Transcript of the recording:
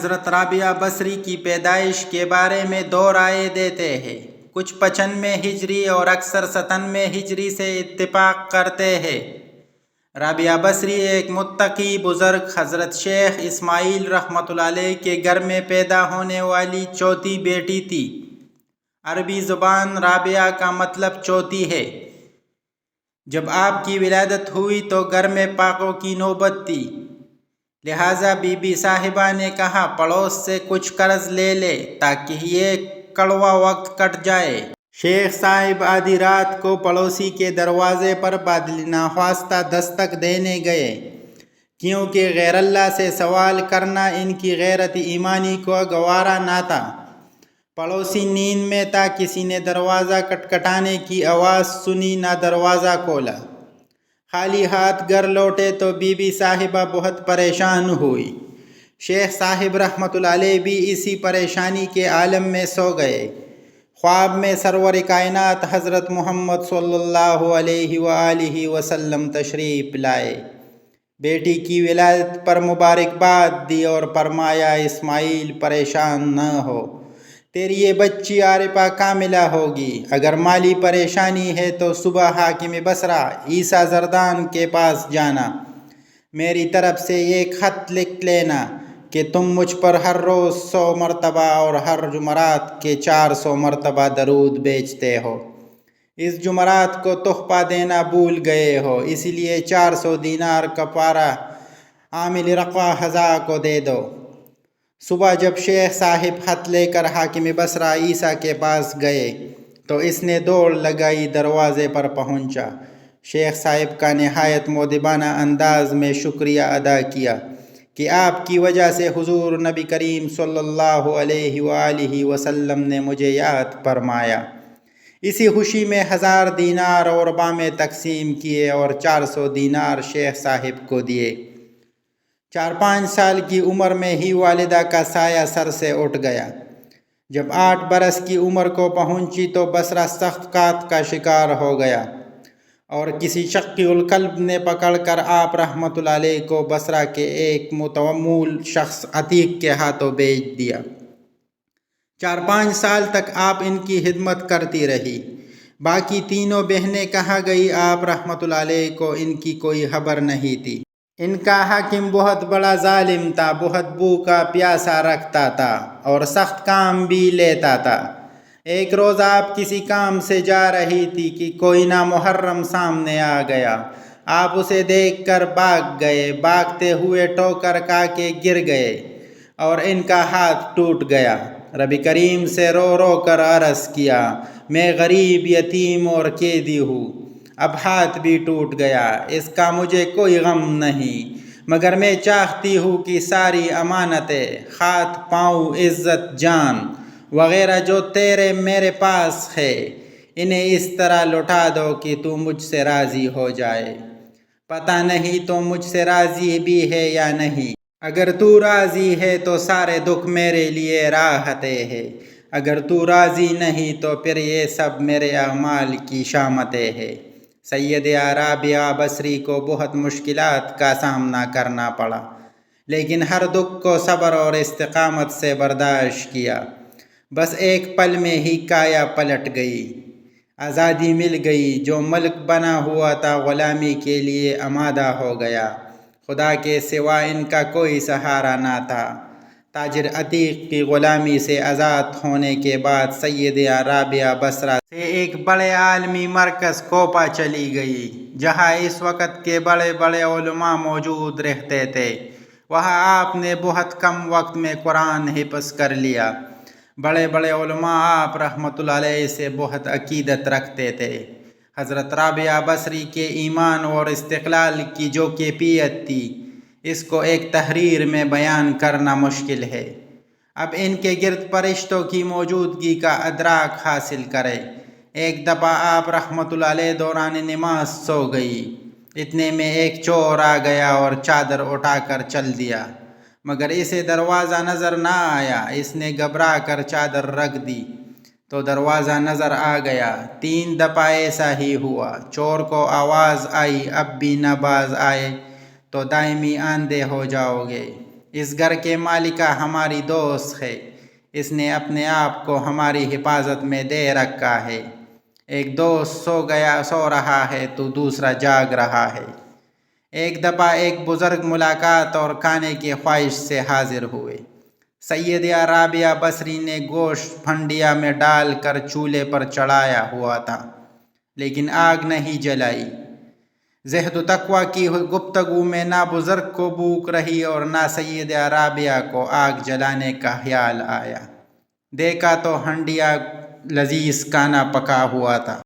حضرت رابعہ بصری کی پیدائش کے بارے میں دو رائے دیتے ہیں۔ کچھ 95 ہجری اور اکثر 97 ہجری سے اتفاق کرتے ہیں۔ رابعہ بصری ایک متقی بزرگ حضرت شیخ اسماعیل رحمۃ اللہ علیہ کے گھر میں پیدا ہونے والی چوتھی بیٹی تھی۔ عربی زبان رابعہ کا مطلب چوتھی ہے۔ جب آپ کی ولادت ہوئی تو گھر میں پاکوں کی نوبت تھی، لہٰذا بی بی صاحبہ نے کہا پڑوس سے کچھ قرض لے لے تاکہ یہ کڑوا وقت کٹ جائے۔ شیخ صاحب آدھی رات کو پڑوسی کے دروازے پر بادل ناخواستہ دستک دینے گئے، کیونکہ غیر اللہ سے سوال کرنا ان کی غیرت ایمانی کو گوارا نہ تھا۔ پڑوسی نیند میں تھا، کسی نے دروازہ کھٹکھٹانے کی آواز سنی، نہ دروازہ کھولا۔ خالی ہاتھ گھر لوٹے تو بی بی صاحبہ بہت پریشان ہوئی۔ شیخ صاحب رحمۃ اللہ علیہ بھی اسی پریشانی کے عالم میں سو گئے۔ خواب میں سرور کائنات حضرت محمد صلی اللہ علیہ وآلہ وسلم تشریف لائے، بیٹی کی ولادت پر مبارکباد دی اور فرمایا اسماعیل پریشان نہ ہو، تیری یہ بچی عارفہ کاملہ ہوگی۔ اگر مالی پریشانی ہے تو صبح حاکم بصرہ عیسیٰ زردان کے پاس جانا، میری طرف سے یہ خط لکھ لینا کہ تم مجھ پر ہر روز 100 مرتبہ اور ہر جمعرات کے 400 مرتبہ درود بھیجتے ہو۔ اس جمعرات کو تحفہ دینا بھول گئے ہو، اس لیے 400 دینار کفارہ عامل رقوہ حضا کو دے دو۔ صبح جب شیخ صاحب خط لے کر حاکم بصرہ عیسیٰ کے پاس گئے تو اس نے دوڑ لگائی، دروازے پر پہنچا۔ شیخ صاحب کا نہایت مؤدبانہ انداز میں شکریہ ادا کیا کہ آپ کی وجہ سے حضور نبی کریم صلی اللہ علیہ وآلہ وسلم نے مجھے یاد فرمایا۔ اسی خوشی میں 1000 دینار غربا میں تقسیم کیے اور 400 دینار شیخ صاحب کو دیے۔ 4-5 سال کی عمر میں ہی والدہ کا سایہ سر سے اٹھ گیا۔ جب 8 برس کی عمر کو پہنچی تو بصرہ سخت قحط کا شکار ہو گیا اور کسی شقی القلب نے پکڑ کر آپ رحمۃ اللہ علیہ کو بصرہ کے ایک متومول شخص عتیق کے ہاتھوں بیچ دیا۔ 4-5 سال تک آپ ان کی خدمت کرتی رہی۔ باقی تینوں بہنیں کہاں گئی، آپ رحمۃ اللہ علیہ کو ان کی کوئی خبر نہیں تھی۔ ان کا حاکم بہت بڑا ظالم تھا، بہت بھوکا پیاسا رکھتا تھا اور سخت کام بھی لیتا تھا۔ ایک روز آپ کسی کام سے جا رہی تھی کہ کوئی نامحرم سامنے آ گیا۔ آپ اسے دیکھ کر بھاگ گئے، بھاگتے ہوئے ٹھوکر کھا کے گر گئے اور ان کا ہاتھ ٹوٹ گیا۔ ربی کریم سے رو رو کر عرض کیا، میں غریب، یتیم اور قیدی ہوں، اب ہاتھ بھی ٹوٹ گیا، اس کا مجھے کوئی غم نہیں، مگر میں چاہتی ہوں کہ ساری امانتیں، ہاتھ پاؤں، عزت، جان وغیرہ جو تیرے میرے پاس ہے، انہیں اس طرح لوٹا دو کہ تو مجھ سے راضی ہو جائے۔ پتہ نہیں تو مجھ سے راضی بھی ہے یا نہیں۔ اگر تو راضی ہے تو سارے دکھ میرے لیے راحتیں ہے، اگر تو راضی نہیں تو پھر یہ سب میرے اعمال کی شامتیں ہے۔ سیدہ رابعہ بصری کو بہت مشکلات کا سامنا کرنا پڑا، لیکن ہر دکھ کو صبر اور استقامت سے برداشت کیا۔ بس ایک پل میں ہی کایا پلٹ گئی، آزادی مل گئی، جو ملک بنا ہوا تھا غلامی کے لیے آمادہ ہو گیا۔ خدا کے سوا ان کا کوئی سہارا نہ تھا۔ تاجر عتیق کی غلامی سے آزاد ہونے کے بعد سیدہ رابعہ بصرہ سے ایک بڑے عالمی مرکز کوپا چلی گئی، جہاں اس وقت کے بڑے بڑے علماء موجود رہتے تھے۔ وہاں آپ نے بہت کم وقت میں قرآن حفظ کر لیا۔ بڑے بڑے علماء آپ رحمۃ اللہ علیہ سے بہت عقیدت رکھتے تھے۔ حضرت رابعہ بصری کے ایمان اور استقلال کی جو کیفیت تھی، اس کو ایک تحریر میں بیان کرنا مشکل ہے۔ اب ان کے گرد فرشتوں کی موجودگی کا ادراک حاصل کرے۔ ایک دفعہ آپ رحمۃ اللہ علیہ دوران نماز سو گئی، اتنے میں ایک چور آ گیا اور چادر اٹھا کر چل دیا، مگر اسے دروازہ نظر نہ آیا۔ اس نے گھبرا کر چادر رکھ دی تو دروازہ نظر آ گیا۔ 3 دفعہ ایسا ہی ہوا۔ چور کو آواز آئی، اب بھی نہ باز آئے تو دائمی آندھے ہو جاؤ گے۔ اس گھر کے مالکہ ہماری دوست ہے، اس نے اپنے آپ کو ہماری حفاظت میں دے رکھا ہے۔ ایک دوست سو رہا ہے تو دوسرا جاگ رہا ہے۔ ایک دفعہ ایک بزرگ ملاقات اور کھانے کی خواہش سے حاضر ہوئے۔ سیدہ رابعہ بصری نے گوشت پھنڈیا میں ڈال کر چولہے پر چڑھایا ہوا تھا، لیکن آگ نہیں جلائی۔ زہد و تقویٰ کی گفتگو میں نہ بزرگ کو بھوک رہی اور نہ سیدہ رابعہ کو آگ جلانے کا خیال آیا۔ دیکھا تو ہنڈیا لذیذ کھانا پکا ہوا تھا۔